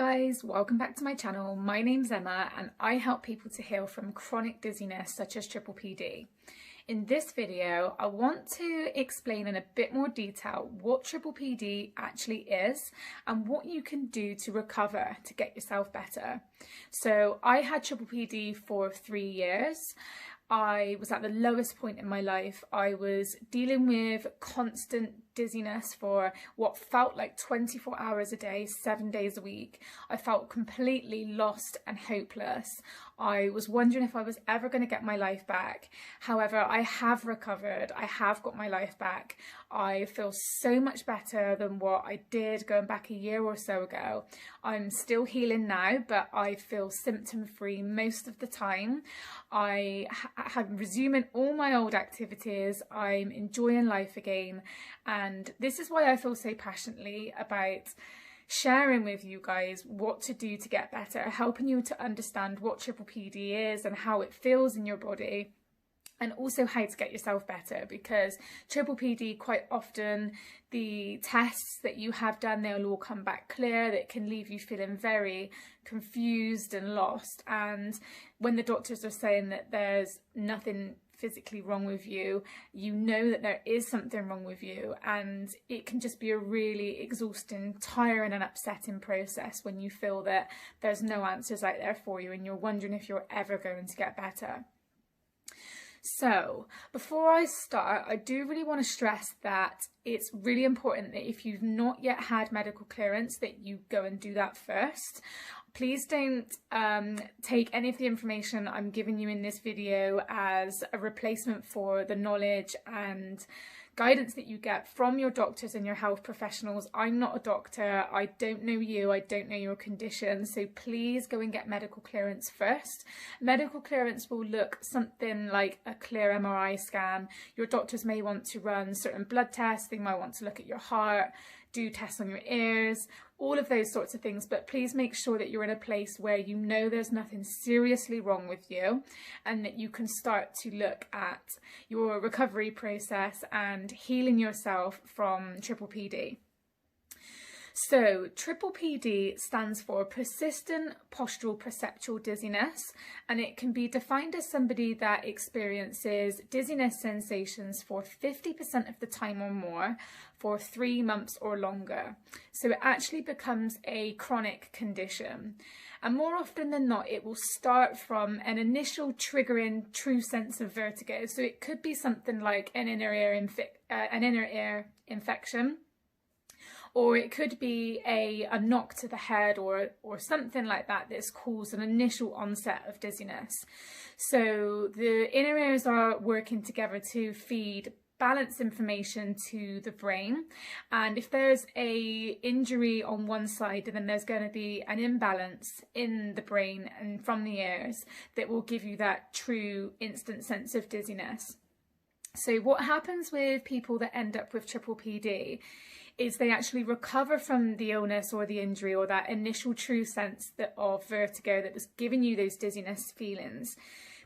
guys, welcome back to my channel. My name's Emma and I help people to heal from chronic dizziness such as PPPD. In this video, I want to explain in a bit more detail what PPPD actually is and what you can do to recover to get yourself better. So I had PPPD for 3 years. I was at the lowest point in my life. I was dealing with constant dizziness for what felt like 24 hours a day, 7 days a week. I felt completely lost and hopeless. I was wondering if I was ever going to get my life back. However, I have recovered. I have got my life back. I feel so much better than what I did going back a year or so ago. I'm still healing now, but I feel symptom free most of the time. I'm resuming all my old activities. I'm enjoying life again. And this is why I feel so passionately about sharing with you guys what to do to get better, helping you to understand what PPPD is and how it feels in your body, and also how to get yourself better, because PPPD, quite often the tests that you have done, they'll all come back clear. That can leave you feeling very confused and lost. And when the doctors are saying that there's nothing physically wrong with you, you know that there is something wrong with you, and it can just be a really exhausting, tiring and upsetting process when you feel that there's no answers out there for you and you're wondering if you're ever going to get better. So before I start, I do really want to stress that it's really important that if you've not yet had medical clearance, that you go and do that first. Please don't take any of the information I'm giving you in this video as a replacement for the knowledge and guidance that you get from your doctors and your health professionals. I'm not a doctor. I don't know you. I don't know your condition. So please go and get medical clearance first. Medical clearance will look something like a clear MRI scan. Your doctors may want to run certain blood tests. They might want to look at your heart, do tests on your ears, all of those sorts of things. But please make sure that you're in a place where you know there's nothing seriously wrong with you, and that you can start to look at your recovery process and healing yourself from PPPD. So PPPD stands for persistent postural perceptual dizziness, and it can be defined as somebody that experiences dizziness sensations for 50% of the time or more for 3 months or longer. So it actually becomes a chronic condition. And more often than not, it will start from an initial triggering true sense of vertigo. So it could be something like an inner ear infection, or it could be a knock to the head or something like that that's caused an initial onset of dizziness. So the inner ears are working together to feed balance information to the brain, and if there's a injury on one side, then there's going to be an imbalance in the brain and from the ears that will give you that true instant sense of dizziness. So what happens with people that end up with PPPD is they actually recover from the illness or the injury or that initial true sense of vertigo that was giving you those dizziness feelings,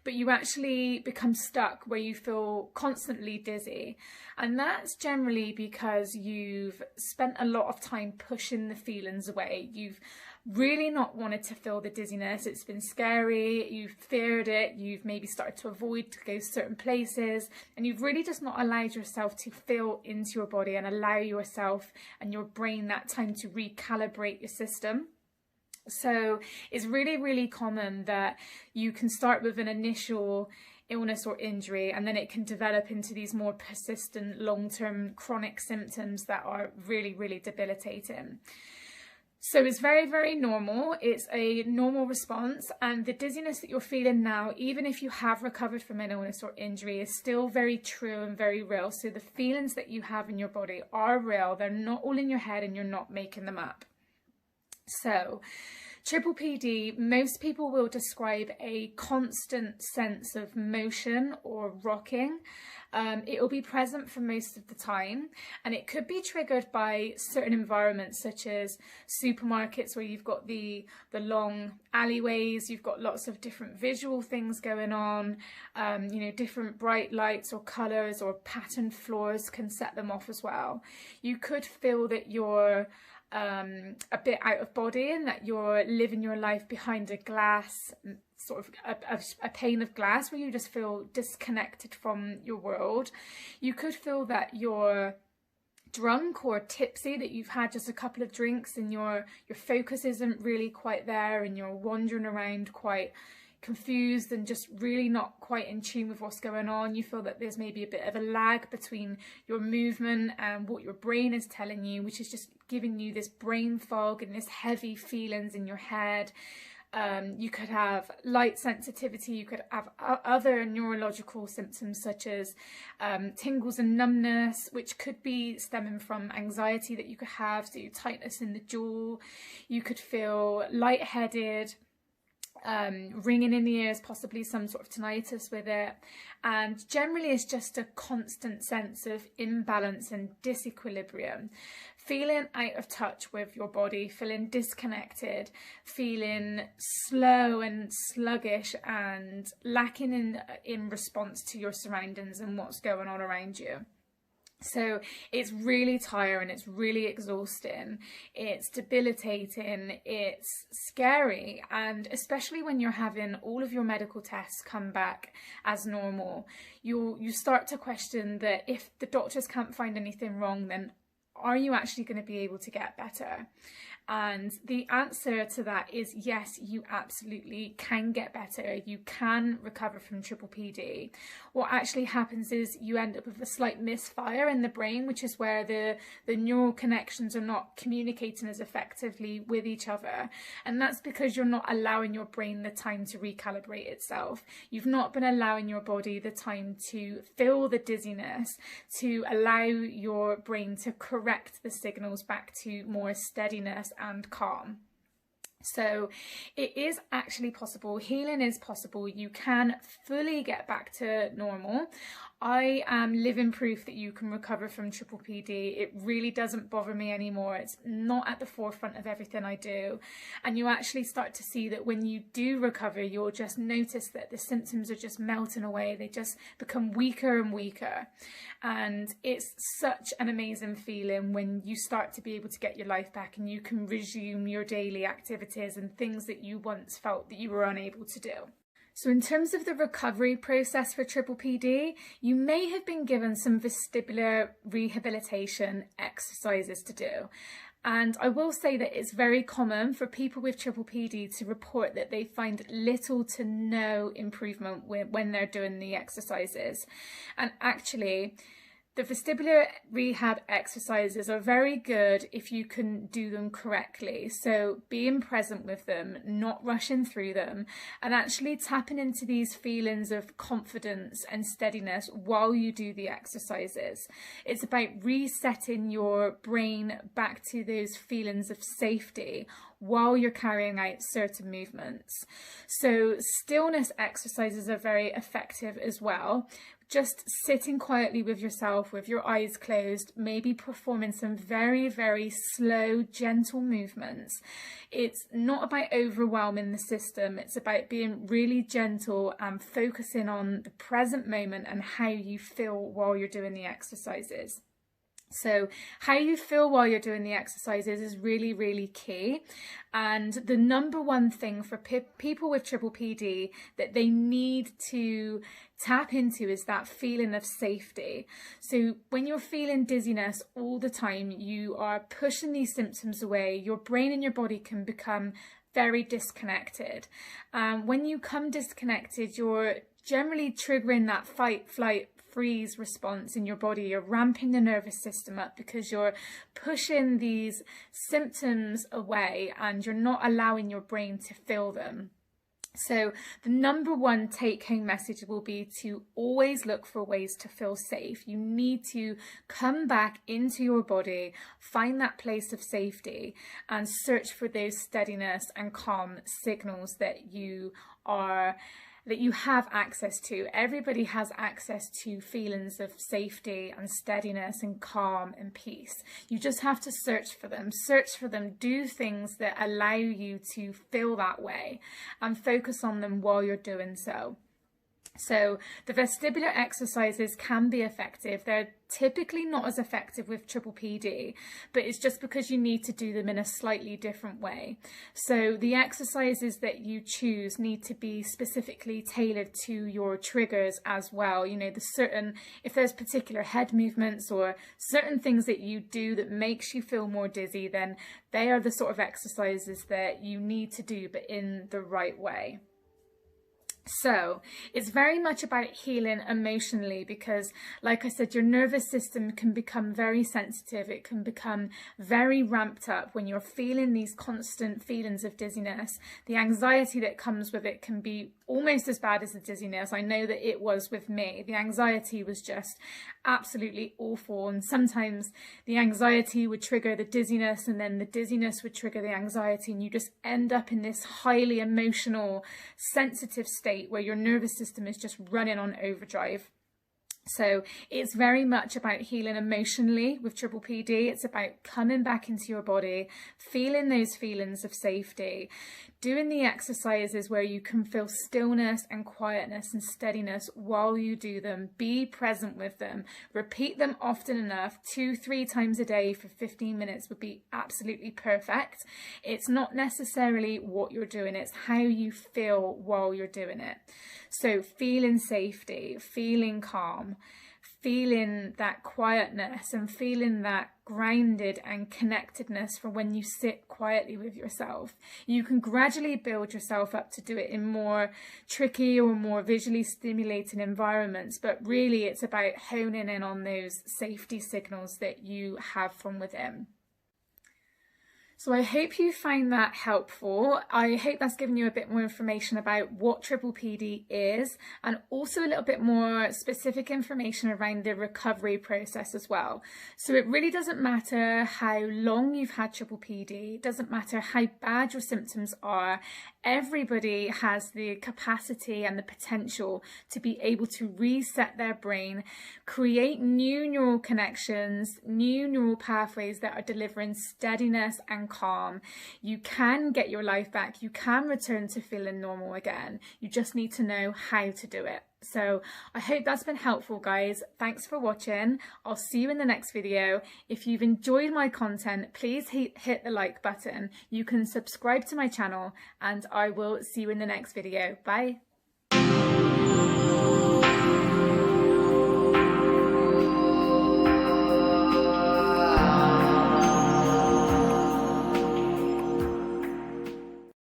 but you actually become stuck where you feel constantly dizzy. And that's generally because you've spent a lot of time pushing the feelings away. You've really not wanted to feel the dizziness. It's been scary, you've feared it, you've maybe started to avoid to go certain places, and you've really just not allowed yourself to feel into your body and allow yourself and your brain that time to recalibrate your system. So it's really, really common that you can start with an initial illness or injury, and then it can develop into these more persistent, long-term chronic symptoms that are really, really debilitating. So it's very, very normal. It's a normal response, and the dizziness that you're feeling now, even if you have recovered from an illness or injury, is still very true and very real. So the feelings that you have in your body are real. They're not all in your head and you're not making them up. So PPPD, most people will describe a constant sense of motion or rocking. It will be present for most of the time, and it could be triggered by certain environments such as supermarkets where you've got the long alleyways, you've got lots of different visual things going on, you know, different bright lights or colours or patterned floors can set them off as well. You could feel that you're a bit out of body, and that you're living your life behind a glass, sort of a pane of glass, where you just feel disconnected from your world. You could feel that you're drunk or tipsy, that you've had just a couple of drinks and your focus isn't really quite there, and you're wandering around quite confused and just really not quite in tune with what's going on. You feel that there's maybe a bit of a lag between your movement and what your brain is telling you, which is just giving you this brain fog and this heavy feelings in your head. You could have light sensitivity, you could have other neurological symptoms such as tingles and numbness, which could be stemming from anxiety that you could have, so tightness in the jaw. You could feel lightheaded, ringing in the ears, possibly some sort of tinnitus with it, and generally it's just a constant sense of imbalance and disequilibrium, feeling out of touch with your body, feeling disconnected, feeling slow and sluggish and lacking in response to your surroundings and what's going on around you. So it's really tiring, it's really exhausting, it's debilitating, it's scary, and especially when you're having all of your medical tests come back as normal, you start to question that if the doctors can't find anything wrong, then are you actually going to be able to get better? And the answer to that is yes, you absolutely can get better. You can recover from triple PD. What actually happens is you end up with a slight misfire in the brain, which is where the neural connections are not communicating as effectively with each other. And that's because you're not allowing your brain the time to recalibrate itself. You've not been allowing your body the time to feel the dizziness, to allow your brain to correct the signals back to more steadiness and calm. So it is actually possible. Healing is possible. You can fully get back to normal. I am living proof that you can recover from triple PD. It really doesn't bother me anymore. It's not at the forefront of everything I do. And you actually start to see that when you do recover, you'll just notice that the symptoms are just melting away. They just become weaker and weaker. And it's such an amazing feeling when you start to be able to get your life back and you can resume your daily activities and things that you once felt that you were unable to do. So in terms of the recovery process for triple PD, you may have been given some vestibular rehabilitation exercises to do. And I will say that it's very common for people with triple PD to report that they find little to no improvement when they're doing the exercises. And actually, the vestibular rehab exercises are very good if you can do them correctly. So being present with them, not rushing through them, and actually tapping into these feelings of confidence and steadiness while you do the exercises. It's about resetting your brain back to those feelings of safety while you're carrying out certain movements. So stillness exercises are very effective as well. Just sitting quietly with yourself, with your eyes closed, maybe performing some very, very slow, gentle movements. It's not about overwhelming the system. It's about being really gentle and focusing on the present moment and how you feel while you're doing the exercises. So how you feel while you're doing the exercises is really, really key. And the number one thing for people with triple PD that they need to tap into is that feeling of safety. So when you're feeling dizziness all the time, you are pushing these symptoms away. Your brain and your body can become very disconnected. When you come disconnected, you're generally triggering that fight, flight, freeze response in your body. You're ramping the nervous system up because you're pushing these symptoms away and you're not allowing your brain to feel them. So the number one take-home message will be to always look for ways to feel safe. You need to come back into your body, find that place of safety, and search for those steadiness and calm signals that you have access to. Everybody has access to feelings of safety and steadiness and calm and peace. You just have to search for them. Do things that allow you to feel that way and focus on them while you're doing so. So the vestibular exercises can be effective. They're typically not as effective with triple PD, but it's just because you need to do them in a slightly different way. So the exercises that you choose need to be specifically tailored to your triggers as well. You know, if there's particular head movements or certain things that you do that makes you feel more dizzy, then they are the sort of exercises that you need to do, but in the right way. So it's very much about healing emotionally, because like I said, your nervous system can become very sensitive. It can become very ramped up when you're feeling these constant feelings of dizziness. The anxiety that comes with it can be almost as bad as the dizziness. I know that it was with me. The anxiety was just absolutely awful, and sometimes the anxiety would trigger the dizziness, and then the dizziness would trigger the anxiety, and you just end up in this highly emotional, sensitive state where your nervous system is just running on overdrive. So it's very much about healing emotionally with triple PD. It's about coming back into your body, feeling those feelings of safety, doing the exercises where you can feel stillness and quietness and steadiness while you do them. Be present with them. Repeat them often enough. 2-3 times a day for 15 minutes would be absolutely perfect. It's not necessarily what you're doing, it's how you feel while you're doing it. So feeling safety, feeling calm, feeling that quietness, and feeling that grounded and connectedness from when you sit quietly with yourself. You can gradually build yourself up to do it in more tricky or more visually stimulating environments, but really it's about honing in on those safety signals that you have from within. So I hope you find that helpful. I hope that's given you a bit more information about what triple PD is, and also a little bit more specific information around the recovery process as well. So it really doesn't matter how long you've had triple PD, it doesn't matter how bad your symptoms are. Everybody has the capacity and the potential to be able to reset their brain, create new neural connections, new neural pathways that are delivering steadiness and calm. You can get your life back. You can return to feeling normal again. You just need to know how to do it. So I hope that's been helpful, guys. Thanks for watching. I'll see you in the next video. If you've enjoyed my content, please hit the like button. You can subscribe to my channel, and I will see you in the next video. Bye.